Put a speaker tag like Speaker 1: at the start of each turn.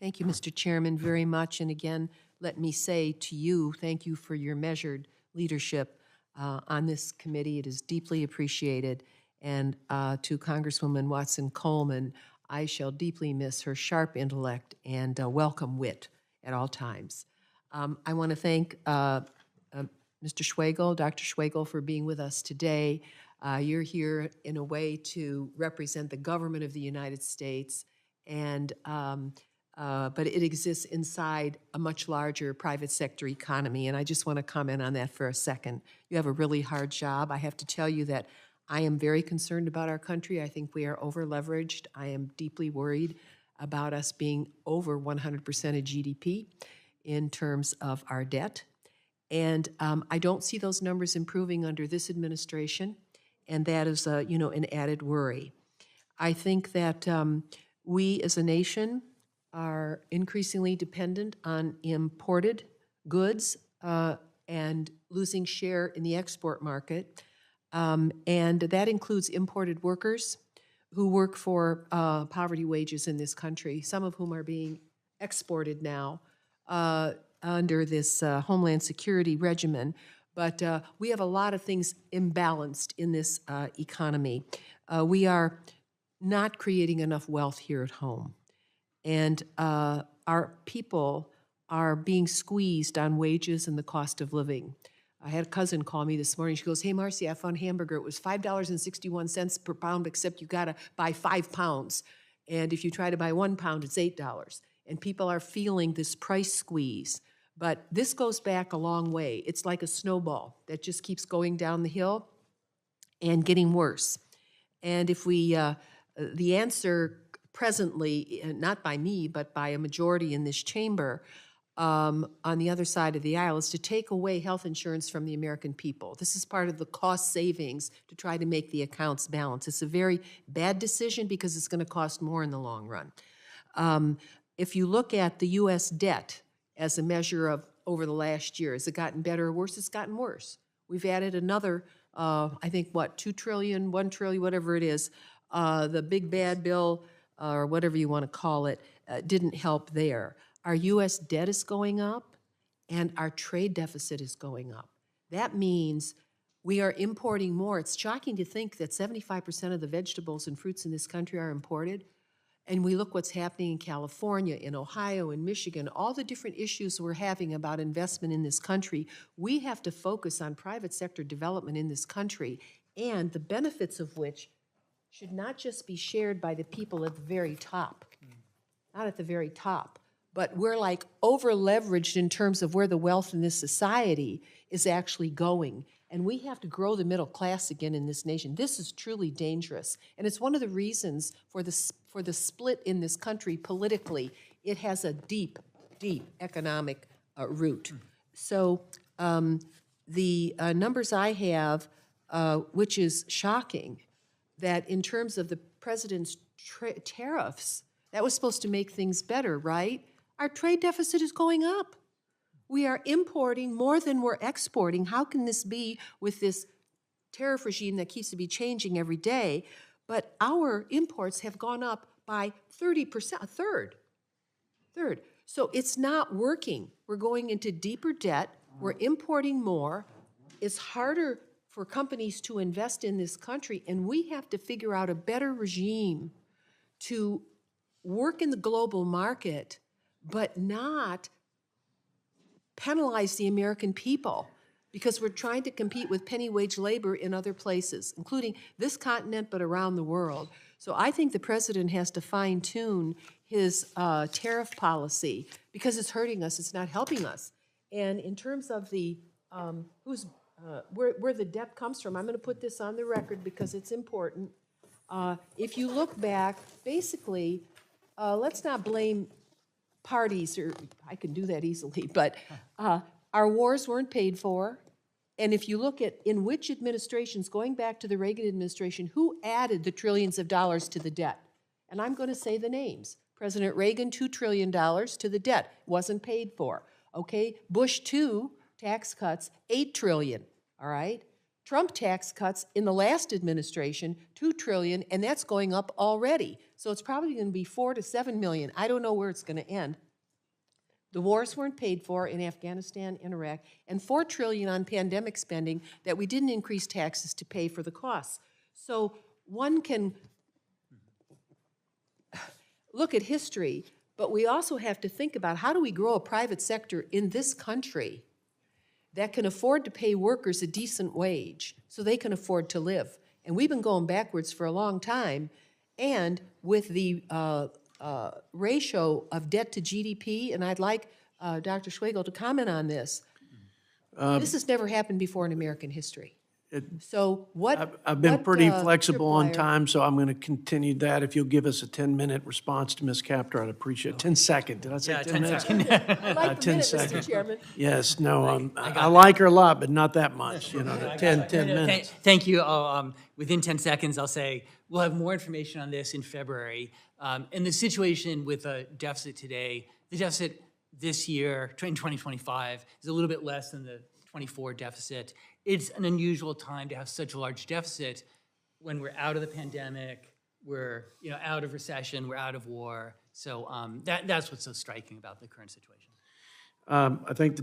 Speaker 1: Thank you, Mr. Chairman, very much. And again, let me say to you, thank you for your measured leadership on this committee. It is deeply appreciated. And to Congresswoman Watson-Coleman, I shall deeply miss her sharp intellect and welcome wit at all times. I want to thank Mr. Swagel, Dr. Swagel, for being with us today. You're here in a way to represent the government of the United States, and but it exists inside a much larger private sector economy, and I just want to comment on that for a second. You have a really hard job. I have to tell you that I am very concerned about our country. I think we are over-leveraged. I am deeply worried about us being over 100% of GDP in terms of our debt. And I don't see those numbers improving under this administration, and that is, an added worry. I think that we as a nation are increasingly dependent on imported goods and losing share in the export market. And that includes imported workers who work for poverty wages in this country, some of whom are being exported now under this Homeland Security regimen. But we have a lot of things imbalanced in this economy. We are not creating enough wealth here at home. And our people are being squeezed on wages and the cost of living. I had a cousin call me this morning. She goes, "Hey, Marcy, I found hamburger. It was $5.61 per pound, except you got to buy 5 pounds. And if you try to buy 1 pound, it's $8. And people are feeling this price squeeze. But this goes back a long way. It's like a snowball that just keeps going down the hill and getting worse. And if we, the answer presently, not by me, but by a majority in this chamber, on the other side of the aisle, is to take away health insurance from the American people. This is part of the cost savings to try to make the accounts balance. It's a very bad decision because it's going to cost more in the long run. If you look at the U.S. debt as a measure of over the last year, has it gotten better or worse? It's gotten worse. We've added another, I think, what, 2 trillion, 1 trillion, whatever it is. The big bad bill, or whatever you want to call it, didn't help there. Our U.S. debt is going up, and our trade deficit is going up. That means we are importing more. It's shocking to think that 75% of the vegetables and fruits in this country are imported. And we look what's happening in California, in Ohio, in Michigan, all the different issues we're having about investment in this country. We have to focus on private sector development in this country, and the benefits of which should not just be shared by the people at the very top, not at the very top, but we're like over-leveraged in terms of where the wealth in this society is actually going. And we have to grow the middle class again in this nation. This is truly dangerous. And it's one of the reasons for the split in this country politically. It has a deep, deep economic root. So the numbers I have, which is shocking, that in terms of the president's tariffs, that was supposed to make things better, right? Our trade deficit is going up. We are importing more than we're exporting. How can this be with this tariff regime that keeps to be changing every day? But our imports have gone up by 30%, a third. So it's not working. We're going into deeper debt. We're importing more. It's harder for companies to invest in this country, and we have to figure out a better regime to work in the global market, but not penalize the American people, because we're trying to compete with penny wage labor in other places, including this continent, but around the world. So I think the president has to fine-tune his tariff policy, because it's hurting us, it's not helping us. And in terms of the where the debt comes from, I'm going to put this on the record because it's important. If you look back, basically, let's not blame parties, or I can do that easily, but our wars weren't paid for. And if you look at in which administrations, going back to the Reagan administration, who added the trillions of dollars to the debt? And I'm going to say the names. President Reagan, $2 trillion to the debt, wasn't paid for. Okay, Bush 2, tax cuts, $8 trillion, all right? Trump tax cuts in the last administration, $2 trillion, and that's going up already. So it's probably going to be 4 to 7 million. I don't know where it's going to end. The wars weren't paid for in Afghanistan and Iraq, and $4 trillion on pandemic spending that we didn't increase taxes to pay for the costs. So one can look at history, but we also have to think about how do we grow a private sector in this country that can afford to pay workers a decent wage so they can afford to live. And we've been going backwards for a long time, and with the ratio of debt to GDP, and I'd like Dr. Swagel to comment on this. This has never happened before in American history. So what?
Speaker 2: I've been pretty
Speaker 1: what,
Speaker 2: flexible on
Speaker 1: Tripwire-
Speaker 2: time, so I'm going to continue that. If you'll give us a 10-minute response to Ms. Kaptur, I'd appreciate it. 10 second. Did I say 10 minutes?
Speaker 1: I like the
Speaker 2: 10
Speaker 1: minute,
Speaker 2: seconds.
Speaker 1: Mr. Chairman.
Speaker 2: Yes, no, I like her a lot, but not that much, 10 minutes.
Speaker 3: Thank you. Within 10 seconds, I'll say we'll have more information on this in February. And the situation with a deficit today, the deficit this year, in 2025, is a little bit less than the 24 deficit. It's an unusual time to have such a large deficit when we're out of the pandemic, we're out of recession, we're out of war. So that's what's so striking about the current situation.
Speaker 2: I think the